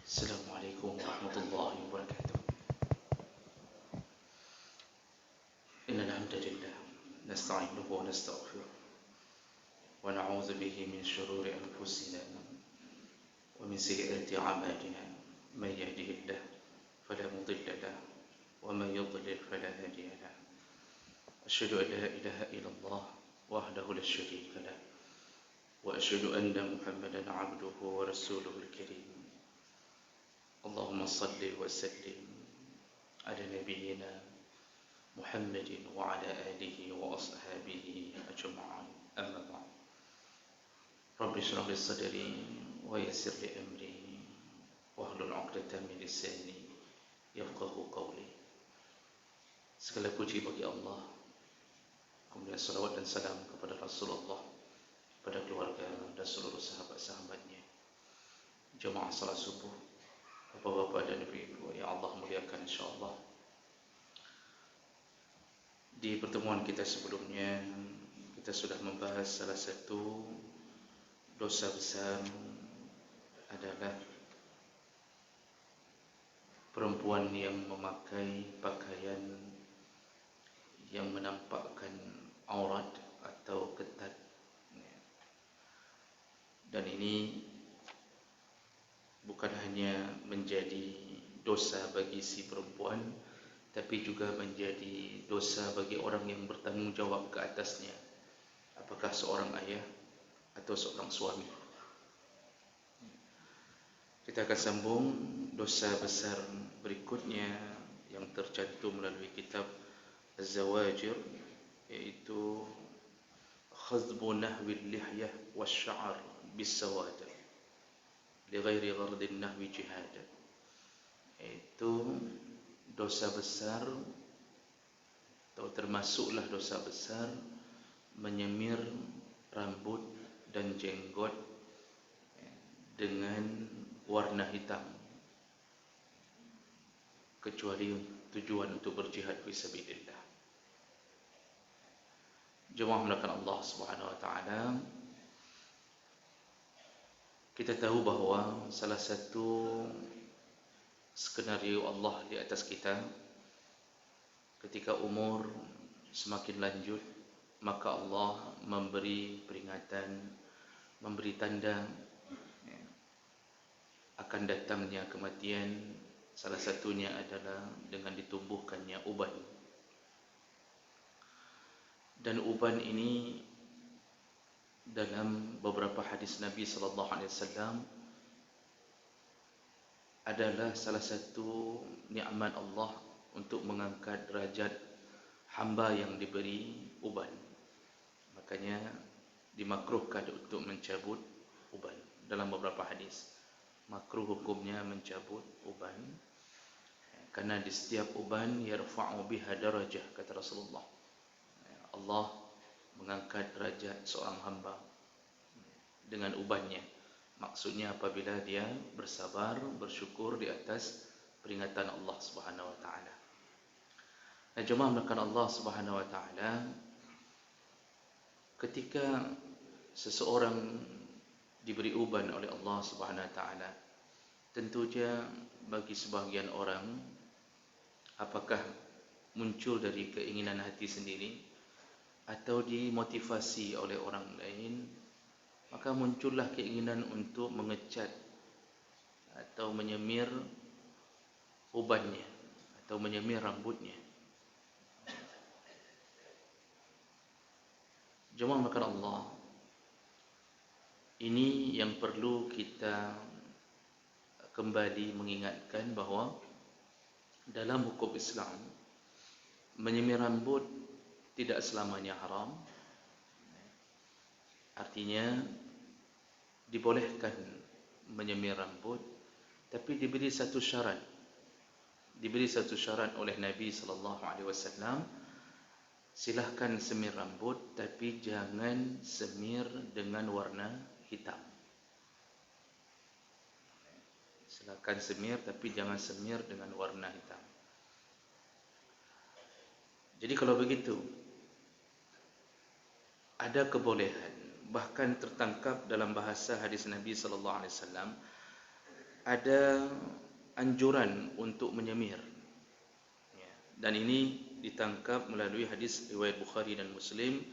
السلام عليكم ورحمة الله وبركاته. إن الحمد لله نستعينه ونستغفره ونعوذ به من شرور أنفسنا ومن سيئات أعمالنا. من يهده الله فلا مضل له ومن يضلل فلا هادي له. أشهد أن لا إله إلا الله وحده لا شريك له وأشهد أن محمدا عبده ورسوله الكريم. اللهم صل وسلم على نبينا محمد وعلى آله وأصحابه أجمعين. أما بعد، رب اشرح لي صدري ويسر لي أمري واحلل عقدة من لساني يفقهوا قولي. Segala puji bagi Allah, kemudian salawat dan salam kepada Rasulullah, kepada keluarga dan seluruh sahabat-sahabatnya. Jemaah salat subuh, bapak-bapak dan ibu-ibu yang Allah muliakan insyaAllah. Di pertemuan kita sebelumnya, kita sudah membahas salah satu dosa besar adalah perempuan yang memakai pakaian yang menampakkan aurat atau ketat. Dan ini bukan hanya menjadi dosa bagi si perempuan, tapi juga menjadi dosa bagi orang yang bertanggung jawab ke atasnya, apakah seorang ayah atau seorang suami. Kita akan sambung dosa besar berikutnya yang tercantum melalui kitab Az-Zawajir, yaitu khazbu nahwi al-lihyah wash-sha'r bis-sawad li ghairi ghardin nahwi jihad. Itu dosa besar atau termasuklah dosa besar menyemir rambut dan jenggot dengan warna hitam, kecuali tujuan untuk berjihad fi sabilillah. Jemaah melakukan Allah Subhanahu wa taala, kita tahu bahawa salah satu skenario Allah di atas kita, ketika umur semakin lanjut, maka Allah memberi peringatan, memberi tanda akan datangnya kematian. Salah satunya adalah dengan ditumbuhkannya uban. Dan uban ini dalam beberapa hadis Nabi sallallahu alaihi wasallam adalah salah satu nikmat Allah untuk mengangkat derajat hamba yang diberi uban. Makanya dimakruhkan untuk mencabut uban dalam beberapa hadis. Makruh hukumnya mencabut uban, karena di setiap uban yarfa'u biha darajah, kata Rasulullah. Allah mengangkat derajat seorang hamba dengan ubannya. Maksudnya apabila dia bersabar, bersyukur di atas peringatan Allah Subhanahu wa taala. Nah, jemaah melakukan Allah Subhanahu wa taala, ketika seseorang diberi uban oleh Allah Subhanahu wa taala, tentunya bagi sebahagian orang, apakah muncul dari keinginan hati sendiri atau dimotivasi oleh orang lain, maka muncullah keinginan untuk mengecat atau menyemir ubannya atau menyemir rambutnya. Jemaah makan Allah, ini yang perlu kita kembali mengingatkan bahawa dalam hukum Islam, menyemir rambut tidak selamanya haram. Artinya dibolehkan menyemir rambut, tapi diberi satu syarat. Diberi satu syarat oleh Nabi sallallahu alaihi wasallam. Silahkan semir rambut, tapi jangan semir dengan warna hitam. Silahkan semir, tapi jangan semir dengan warna hitam. Jadi kalau begitu, ada kebolehan, bahkan tertangkap dalam bahasa hadis Nabi sallallahu alaihi wasallam, ada anjuran untuk menyemir. Ya. Dan ini ditangkap melalui hadis riwayat Bukhari dan Muslim.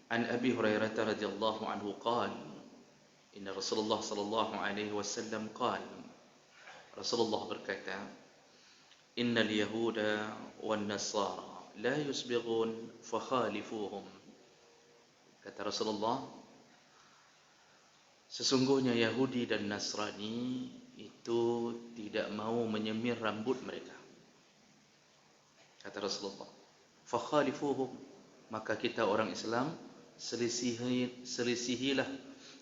An Abi Hurairah radhiyallahu anhu qala, inna Rasulullah sallallahu alaihi wasallam qala, Rasulullah berkata, innal yahuda wan nasara la yusbighun fakhalifuhum. Kata Rasulullah, sesungguhnya Yahudi dan Nasrani itu tidak mau menyemir rambut mereka. Kata Rasulullah, fakhalifuhum, maka kita orang Islam selisihilah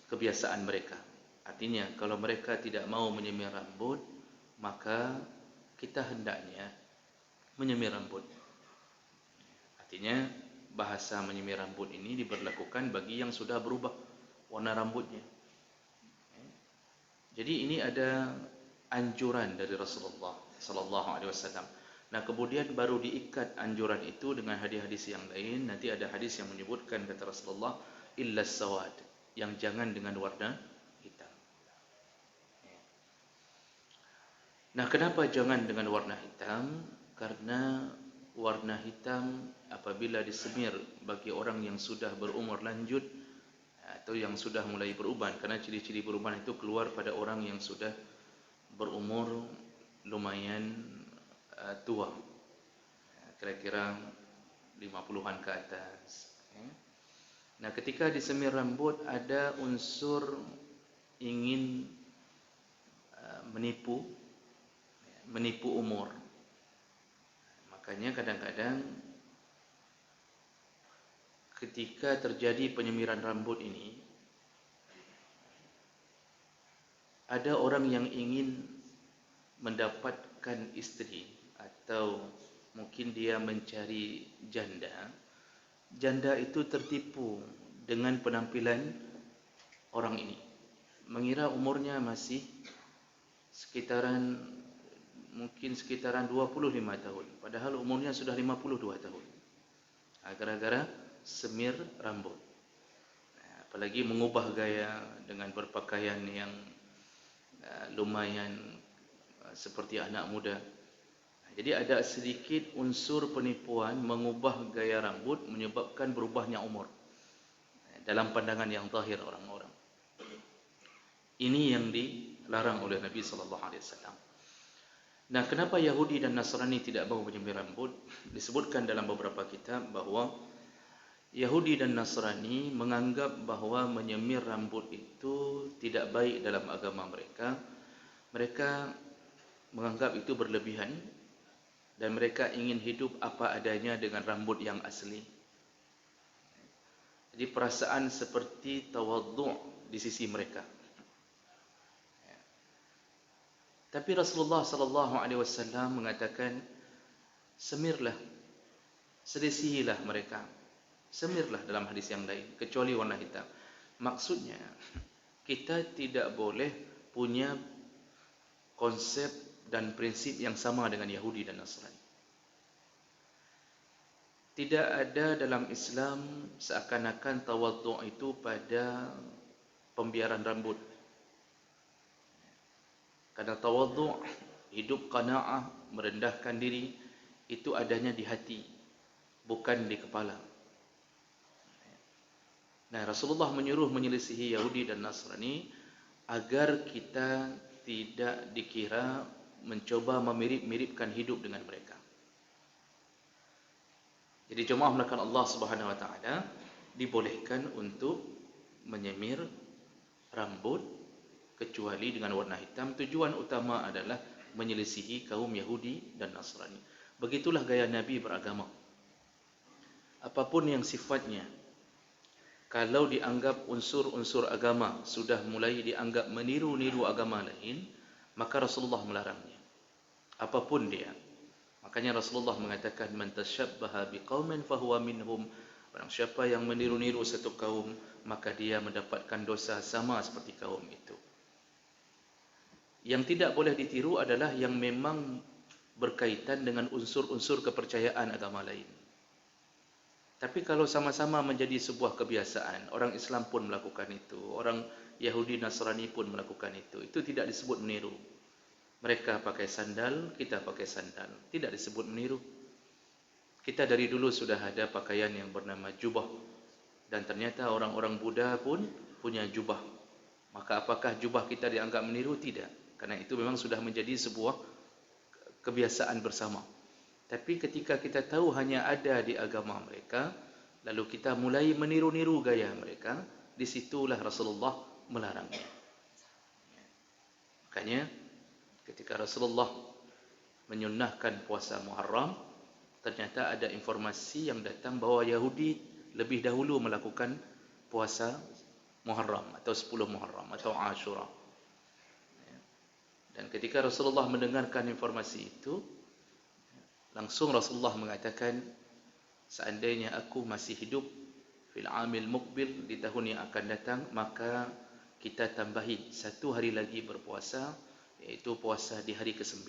kebiasaan mereka. Artinya kalau mereka tidak mau menyemir rambut, maka kita hendaknya menyemir rambut. Artinya bahasa menyemir rambut ini diberlakukan bagi yang sudah berubah warna rambutnya. Jadi ini ada anjuran dari Rasulullah sallallahu alaihi wasallam. Nah, kemudian baru diikat anjuran itu dengan hadis-hadis yang lain. Nanti ada hadis yang menyebutkan, kata Rasulullah, illa sawad, yang jangan dengan warna hitam. Nah, kenapa jangan dengan warna hitam? Karena warna hitam apabila disemir bagi orang yang sudah berumur lanjut atau yang sudah mulai beruban, karena ciri-ciri beruban itu keluar pada orang yang sudah berumur lumayan tua, kira-kira 50-an ke atas. Nah, ketika disemir rambut ada unsur ingin menipu umur. Makanya kadang-kadang ketika terjadi penyemiran rambut ini, ada orang yang ingin mendapatkan istri atau mungkin dia mencari janda. Janda itu tertipu dengan penampilan orang ini, mengira umurnya masih mungkin sekitaran 25 tahun, padahal umurnya sudah 52 tahun. Gara-gara semir rambut. Apalagi mengubah gaya dengan berpakaian yang lumayan seperti anak muda. Jadi ada sedikit unsur penipuan, mengubah gaya rambut menyebabkan berubahnya umur dalam pandangan yang zahir orang-orang. Ini yang dilarang oleh Nabi sallallahu alaihi wasallam. Nah, kenapa Yahudi dan Nasrani tidak mau menyemir rambut? Disebutkan dalam beberapa kitab bahwa Yahudi dan Nasrani menganggap bahwa menyemir rambut itu tidak baik dalam agama mereka. Mereka menganggap itu berlebihan dan mereka ingin hidup apa adanya dengan rambut yang asli. Jadi perasaan seperti tawaddu' di sisi mereka. Tapi Rasulullah sallallahu alaihi wasallam mengatakan, semirlah, selisihilah mereka. Semirlah dalam hadis yang lain, kecuali warna hitam. Maksudnya, kita tidak boleh punya konsep dan prinsip yang sama dengan Yahudi dan Nasrani. Tidak ada dalam Islam seakan-akan tawaddu' itu pada pembiaran rambut. Karena tawaddu', hidup qanaah, merendahkan diri, itu adanya di hati, bukan di kepala. Nah, Rasulullah menyuruh menyelisihi Yahudi dan Nasrani agar kita tidak dikira mencoba memirip-miripkan hidup dengan mereka. Jadi jemaah melakukan Allah Subhanahu wa taala dibolehkan untuk menyemir rambut kecuali dengan warna hitam. Tujuan utama adalah menyelisihi kaum Yahudi dan Nasrani. Begitulah gaya Nabi beragama. Apapun yang sifatnya, kalau dianggap unsur-unsur agama sudah mulai dianggap meniru-niru agama lain, maka Rasulullah melarangnya. Apapun dia. Makanya Rasulullah mengatakan, man tashabbaha biqaumin fahuwa minhum. Barang siapa yang meniru-niru satu kaum, maka dia mendapatkan dosa sama seperti kaum itu. Yang tidak boleh ditiru adalah yang memang berkaitan dengan unsur-unsur kepercayaan agama lain. Tapi kalau sama-sama menjadi sebuah kebiasaan, orang Islam pun melakukan itu, orang Yahudi Nasrani pun melakukan itu. Itu tidak disebut meniru. Mereka pakai sandal, kita pakai sandal. Tidak disebut meniru. Kita dari dulu sudah ada pakaian yang bernama jubah. Dan ternyata orang-orang Buddha pun punya jubah. Maka apakah jubah kita dianggap meniru? Tidak. Karena itu memang sudah menjadi sebuah kebiasaan bersama. Tapi ketika kita tahu hanya ada di agama mereka, lalu kita mulai meniru-niru gaya mereka, disitulah Rasulullah melarangnya. Makanya ketika Rasulullah menyunnahkan puasa Muharram, ternyata ada informasi yang datang bahawa Yahudi lebih dahulu melakukan puasa Muharram atau 10 Muharram atau Ashura. Dan ketika Rasulullah mendengarkan informasi itu, langsung Rasulullah mengatakan, seandainya aku masih hidup fil amil muqbil, di tahun yang akan datang, maka kita tambahi 1 hari lagi berpuasa, yaitu puasa di hari ke-9.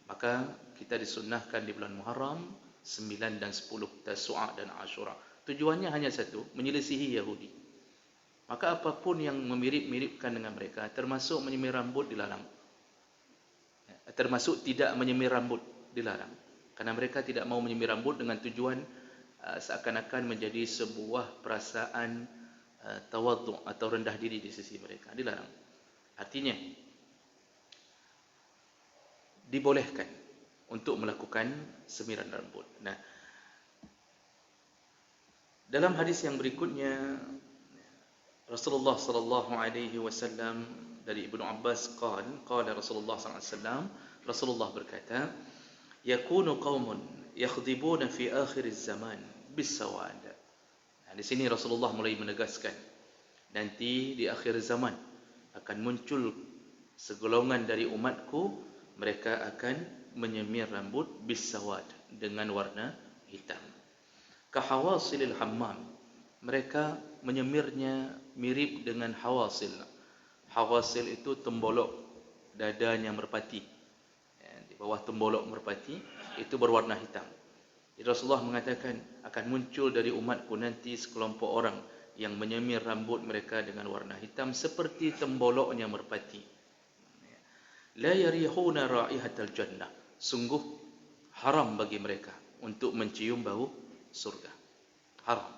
Maka kita disunnahkan di bulan Muharram 9 dan 10, Tasu'a dan Ashura. Tujuannya hanya satu, menyelisihi Yahudi. Maka apapun yang memirip-miripkan dengan mereka, termasuk menyemir rambut, dilarang. Termasuk tidak menyemir rambut, dilarang. Karena mereka tidak mau menyemir rambut dengan tujuan seakan-akan menjadi sebuah perasaan tawadhu' atau rendah diri di sisi mereka. Dilarang. Artinya, dibolehkan untuk melakukan semiran rambut. Nah, dalam hadis yang berikutnya, Rasulullah sallallahu alaihi wasallam dari Ibnu Abbas qala Rasulullah sallallahu alaihi wasallam, Rasulullah berkata, yakunu qaumun yakhdhibuna fi akhir zaman bis-sawad. Nah, di sini Rasulullah mulai menegaskan, nanti di akhir zaman akan muncul segolongan dari umatku, mereka akan menyemir rambut bis-sawad, dengan warna hitam. Kahawasilil hammam, mereka menyemirnya mirip dengan hawasil. Hawasil itu tembolok dadanya merpati. Di bawah tembolok merpati itu berwarna hitam. Jadi Rasulullah mengatakan akan muncul dari umatku nanti sekelompok orang yang menyemir rambut mereka dengan warna hitam seperti temboloknya merpati. La yarihuna raihatal jannah, sungguh haram bagi mereka untuk mencium bau surga. Haram.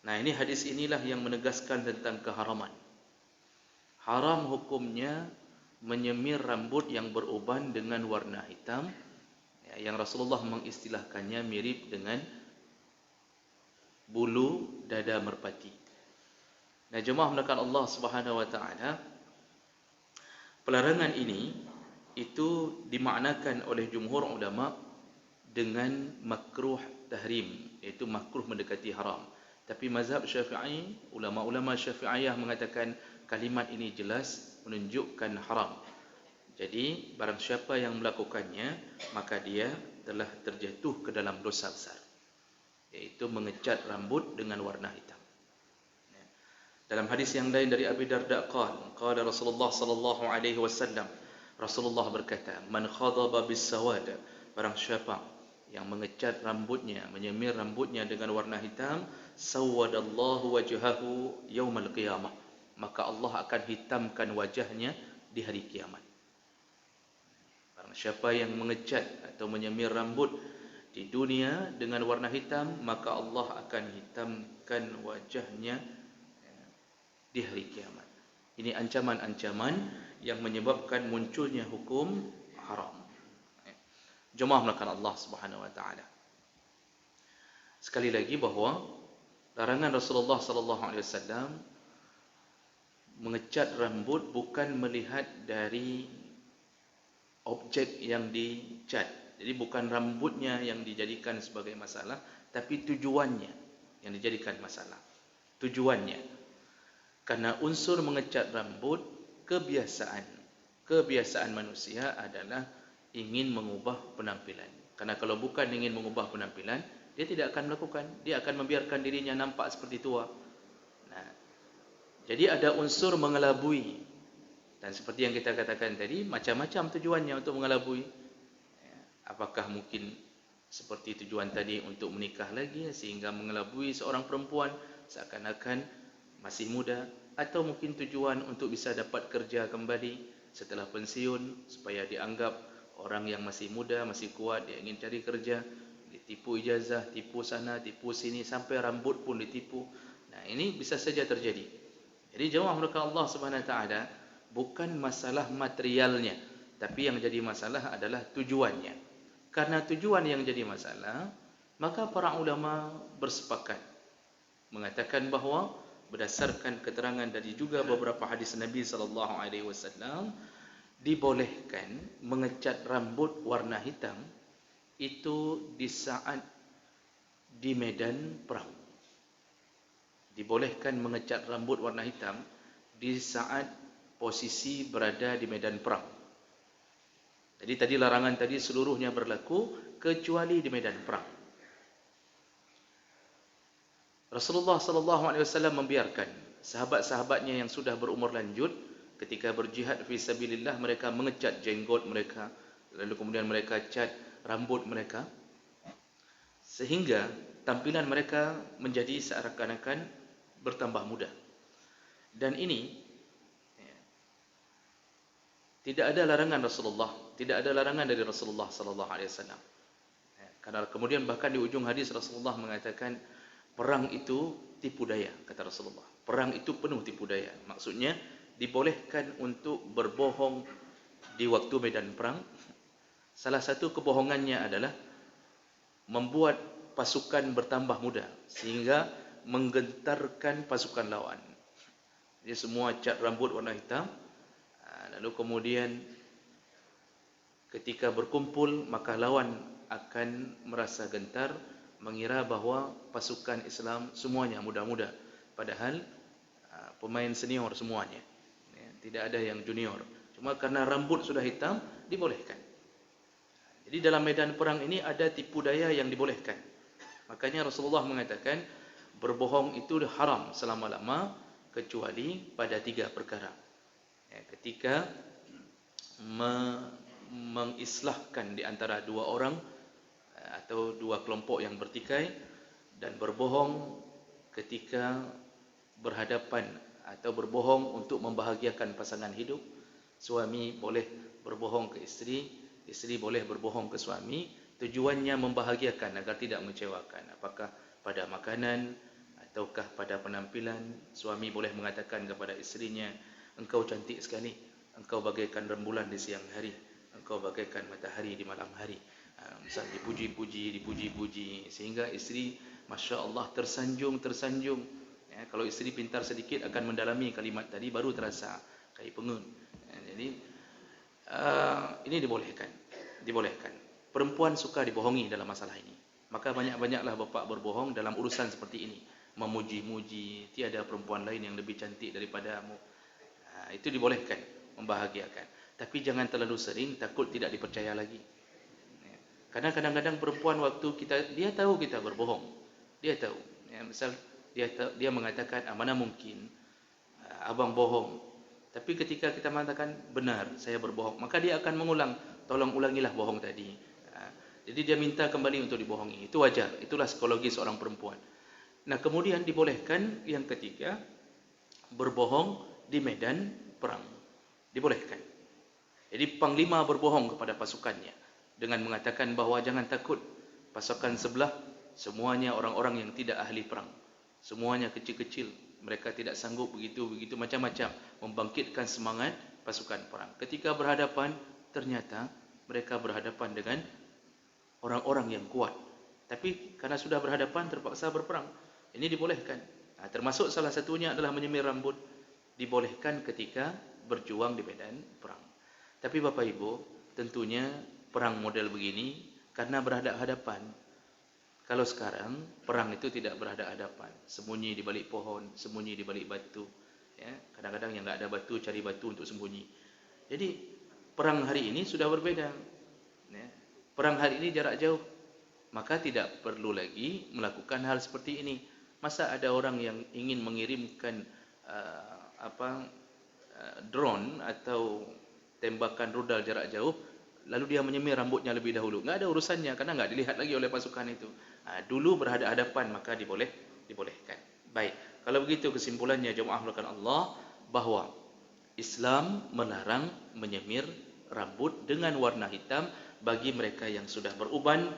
Nah, ini hadis inilah yang menegaskan tentang keharaman. Haram hukumnya menyemir rambut yang beruban dengan warna hitam, yang Rasulullah mengistilahkannya mirip dengan bulu dada merpati. Nah, jemaah melakukan Allah Subhanahu wa taala, pelarangan ini itu dimaknakan oleh jumhur ulama dengan makruh tahrim, iaitu makruh mendekati haram. Tapi mazhab Syafi'i, ulama-ulama Syafi'iyah mengatakan kalimat ini jelas menunjukkan haram. Jadi barang siapa yang melakukannya, maka dia telah terjatuh ke dalam dosa besar, yaitu mengecat rambut dengan warna hitam. Dalam hadis yang lain dari Abi Darda qala Rasulullah sallallahu alaihi wasallam, Rasulullah berkata, man khadaba bis-sawad, barang siapa yang mengecat rambutnya, menyemir rambutnya dengan warna hitam, sawwadallahu wajhahu yaumal qiyamah, maka Allah akan hitamkan wajahnya di hari kiamat. Barang siapa yang mengecat atau menyemir rambut di dunia dengan warna hitam, maka Allah akan hitamkan wajahnya di hari kiamat. Ini ancaman-ancaman yang menyebabkan munculnya hukum haram. Jemaah melakukan Allah Subhanahu wa taala. Sekali lagi bahawa larangan Rasulullah sallallahu alaihi wasallam mengecat rambut bukan melihat dari objek yang dicat. Jadi bukan rambutnya yang dijadikan sebagai masalah, tapi tujuannya yang dijadikan masalah. Tujuannya. Karena unsur mengecat rambut kebiasaan manusia adalah ingin mengubah penampilan. Karena kalau bukan ingin mengubah penampilan, dia tidak akan melakukan. Dia akan membiarkan dirinya nampak seperti tua. Nah, jadi ada unsur mengelabui. Dan seperti yang kita katakan tadi, macam-macam tujuannya untuk mengelabui. Apakah mungkin seperti tujuan tadi untuk menikah lagi, sehingga mengelabui seorang perempuan, seakan-akan masih muda, atau mungkin tujuan untuk bisa dapat kerja kembali setelah pensiun, supaya dianggap orang yang masih muda, masih kuat, dia ingin cari kerja, ditipu ijazah, tipu sana, tipu sini, sampai rambut pun ditipu. Nah, ini bisa saja terjadi. Jadi jemaah mereka Allah Subhanahu wa taala, bukan masalah materialnya, tapi yang jadi masalah adalah tujuannya. Karena tujuan yang jadi masalah, maka para ulama bersepakat mengatakan bahawa berdasarkan keterangan dari juga beberapa hadis Nabi sallallahu alaihi wasallam, dibolehkan mengecat rambut warna hitam itu di saat di medan perang. Dibolehkan mengecat rambut warna hitam di saat posisi berada di medan perang. Jadi tadi larangan tadi seluruhnya berlaku kecuali di medan perang. Rasulullah sallallahu alaihi wasallam membiarkan sahabat-sahabatnya yang sudah berumur lanjut ketika berjihad fi sabilillah, mereka mengecat jenggot mereka, lalu kemudian mereka cat rambut mereka, sehingga tampilan mereka menjadi seakan-akan bertambah muda. Dan ini tidak ada larangan Rasulullah, tidak ada larangan dari Rasulullah sallallahu alaihi wasallam. Karena kemudian bahkan di ujung hadis Rasulullah mengatakan perang itu tipu daya, kata Rasulullah. Perang itu penuh tipu daya. Maksudnya dibolehkan untuk berbohong di waktu medan perang. Salah satu kebohongannya adalah membuat pasukan bertambah muda sehingga menggentarkan pasukan lawan. Jadi semua cat rambut warna hitam, lalu kemudian ketika berkumpul maka lawan akan merasa gentar, mengira bahawa pasukan Islam semuanya muda-muda, padahal pemain senior semuanya, tidak ada yang junior. Cuma karena rambut sudah hitam, dibolehkan. Jadi dalam medan perang ini ada tipu daya yang dibolehkan. Makanya Rasulullah mengatakan berbohong itu haram selama-lama kecuali pada 3 perkara. Ketika mengislahkan di antara 2 orang atau 2 kelompok yang bertikai, dan berbohong ketika berhadapan atau berbohong untuk membahagiakan pasangan hidup. Suami boleh berbohong ke isteri, isteri boleh berbohong ke suami, tujuannya membahagiakan agar tidak mengecewakan. Apakah pada makanan ataukah pada penampilan. Suami boleh mengatakan kepada isterinya, engkau cantik sekali, engkau bagaikan rembulan di siang hari, engkau bagaikan matahari di malam hari. Misal dipuji-puji, sehingga isteri Masya Allah tersanjung. Kalau isteri pintar sedikit akan mendalami kalimat tadi, baru terasa kayak pengun. Jadi ini dibolehkan. Perempuan suka dibohongi dalam masalah ini. Maka banyak-banyaklah bapa berbohong dalam urusan seperti ini, memuji-muji tiada perempuan lain yang lebih cantik daripadamu. Itu dibolehkan, membahagiakan. Tapi jangan terlalu sering, takut tidak dipercaya lagi. Karena kadang-kadang perempuan waktu dia tahu kita berbohong, dia tahu. Misal dia mengatakan, mana mungkin abang bohong. Tapi ketika kita mengatakan benar, saya berbohong, maka dia akan mengulang, tolong ulangilah bohong tadi. Jadi dia minta kembali untuk dibohongi. Itu wajar, itulah psikologi seorang perempuan. Nah, kemudian dibolehkan yang ketiga, berbohong di medan perang. Dibolehkan. Jadi panglima berbohong kepada pasukannya dengan mengatakan bahawa jangan takut, pasukan sebelah semuanya orang-orang yang tidak ahli perang, semuanya kecil-kecil, mereka tidak sanggup begitu macam-macam, membangkitkan semangat pasukan perang. Ketika berhadapan, ternyata mereka berhadapan dengan orang-orang yang kuat, tapi karena sudah berhadapan terpaksa berperang. Ini dibolehkan. Termasuk salah satunya adalah menyemir rambut, dibolehkan ketika berjuang di medan perang. Tapi Bapak Ibu, tentunya perang model begini karena berhadap-hadapan. Kalau sekarang perang itu tidak berhadap-hadapan, sembunyi di balik pohon, sembunyi di balik batu. Kadang-kadang yang tidak ada batu, cari batu untuk sembunyi. Jadi perang hari ini sudah berbeda. Perang hari ini jarak jauh, maka tidak perlu lagi melakukan hal seperti ini. Masa ada orang yang ingin mengirimkan drone atau tembakan rudal jarak jauh, lalu dia menyemir rambutnya lebih dahulu? Enggak ada urusannya, karena enggak dilihat lagi oleh pasukan itu. Dulu berhadapan-hadapan maka dibolehkan. Baik, Kalau begitu kesimpulannya jemaah melakukan Allah, bahawa Islam melarang menyemir rambut dengan warna hitam bagi mereka yang sudah beruban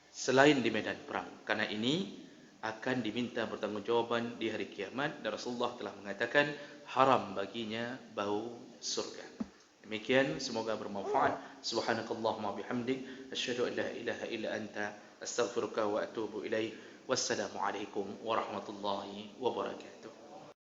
selain di medan perang. Karena ini akan diminta bertanggungjawaban di hari kiamat, dan Rasulullah telah mengatakan haram baginya bau surga. Demikian, semoga bermanfaat. Subhanakallahumma bihamdik, asyhadu an la ilaha illa anta, astaghfiruka wa atubu ilaik. Wassalamu alaikum warahmatullahi wabarakatuh.